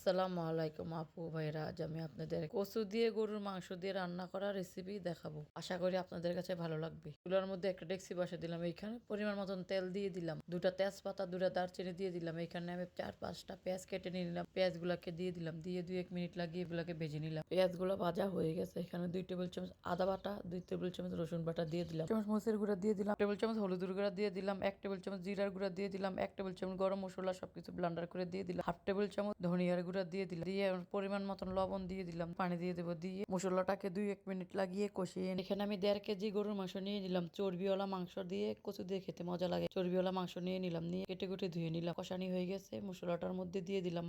আসসালামু আলাইকুম আপু ভাইরা, আজ আমি আপনাদের কচু দিয়ে গরুর মাংস দিয়ে রান্না করা রেসিপি দেখাবো। আশা করি আপনাদের কাছে ভালো লাগবে। চুলার মধ্যে একটা ডেক্সি বসে দিলাম, এইখানে পরিমাণ মতন তেল দিয়ে দিলাম, দুটা তেজপাতা, দুটা দারচিনি দিয়ে দিলাম। এইখানে আমি 4-5টা পেঁয়াজ কেটে নিলাম, পেঁয়াজ গুলাকে দিয়ে দিলাম, দিয়ে 2-1 মিনিট লাগিয়ে এগুলাকে ভেজে নিলাম। পেঁয়াজ গুলো ভাজা হয়ে গেছে, এখানে 2 টেবিল চামচ আদা বাটা, 2 টেবিল চামচ রসুন বাটা দিয়ে দিলাম, চামচ মরিচের গুঁড়া দিয়ে দিলাম, টেবিল চামচ হলুদের গুঁড়া দিয়ে দিলাম, 1 টেবিল চামচ জিরার গুঁড়া দিয়ে দিলাম, 1 টেবিল চামচ গরম মশলা সবকিছু ব্লেন্ডার করে দিয়ে দিলাম, হাফ টেবিল চামচ ধনিয়ার গুঁড়া দিয়ে দিলাম, দিয়ে পরিমাণ মতন লবণ দিয়ে দিলাম, পানি দিয়ে দেবো, দিয়ে মশলাটাকে 2-1 মিনিট লাগিয়ে কষিয়ে এখানে আমি 1.5 কেজি গরুর মাংস নিয়ে নিলাম। চর্বিওয়ালা মাংস দিয়ে কচু দিয়ে খেতে মজা লাগে। চর্বিওয়ালা মাংস নিয়ে নিলাম, নিয়ে কেটে কেটে ধুয়ে নিলাম। কষানি হয়ে গেছে, মশলাটার মধ্যে দিয়ে দিলাম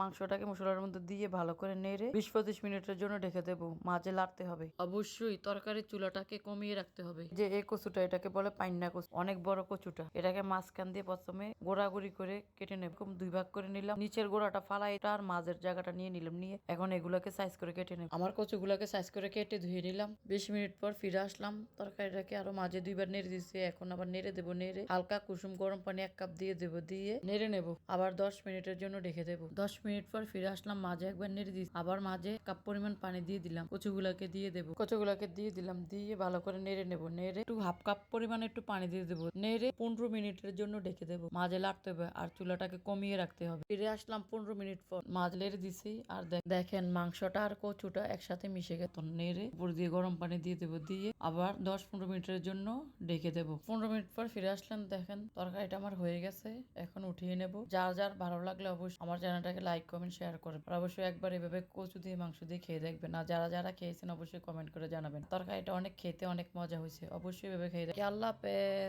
মাংসটাকে মশলার মধ্যে দিয়ে ভালো করে নেড়ে 20-25 মিনিটের জন্য ঢেকে দেবো। মাঝে লাড়তে হবে। অবশ্যই তরকারির চুলাটাকে কমিয়ে রাখতে হবে। যে এই কচুটা, এটাকে বলে পাইন্না কচু, অনেক বড় কচুটা। এটাকে মাঝখান দিয়ে প্রথমে গোড়াগুড়ি করে কেটে নেব। 2 ভাগ করে নিলাম, নিচের গোড়াটা ফালাই আর মাঝের জায়গাটা নিয়ে নিলাম, নিয়ে এখন এগুলাকে সাইজ করে কেটে নেব। আমার কচুগুলাকে সাইজ করে কেটে ধুয়ে নিলাম। 20 মিনিট পর ফিরে আসলাম। তরকারিটাকে আরো মাঝে 2 বার নেড়ে দিচ্ছি, এখন আবার নেড়ে দেবো। নেড়ে হালকা কুসুম গরম পানি 1 কাপ দিয়ে দেবো, দিয়ে নেড়ে নেব। আবার 10 মিনিটের জন্য রেখে দেবো। 10 মিনিট পর ফিরে আসলাম, মাঝে একবার নেড়ে দিচ্ছি, আবার মাঝে কাপ পরিমাণ পানি দিয়ে দিলাম। কচুগুলাকে দিয়ে দেবো, কচুগুলাকে দিয়ে দিলাম, দিয়ে ভালো করে নেড়ে নেব। নেড়ে একটু হাফ কাপ পরিমাণে একটু পানি দিয়ে দেবো, নেড়ে 15 মিনিটের জন্য ঢেকে দেবো। মাঝে লাড়তে হবে আর চুলাটাকে কমিয়ে রাখতে হবে। ফিরে আসলাম 15 মিনিট পর, মাঝ লেড়ে দিছি, আর দেখেন মাংসটা আর কচুটা একসাথে মিশে গেছে। নেড়ে উপর দিয়ে গরম পানি দিয়ে দেবো, দিয়ে আবার 10-15 মিনিটের জন্য ঢেকে দেবো। 15 মিনিট পর ফিরে আসলাম, দেখেন তরকারিটা আমার হয়ে গেছে। এখন উঠিয়ে নেব। যার যার ভালো লাগলে অবশ্যই আমার চ্যানেলটাকে লাইক কমেন্ট শেয়ার করবেন, আর অবশ্যই একবার এভাবে কচু দিয়ে মাংস দিয়ে খেয়ে দেখবেন। আর যারা যারা খেয়েছেন অবশ্যই কমেন্ট করে জানাবেন। তরকারিটা অনেক খেতে অনেক মজা হয়েছে, অবশ্যই এভাবে খেয়ে দেখবেন। আল্লাহ হাফেজ।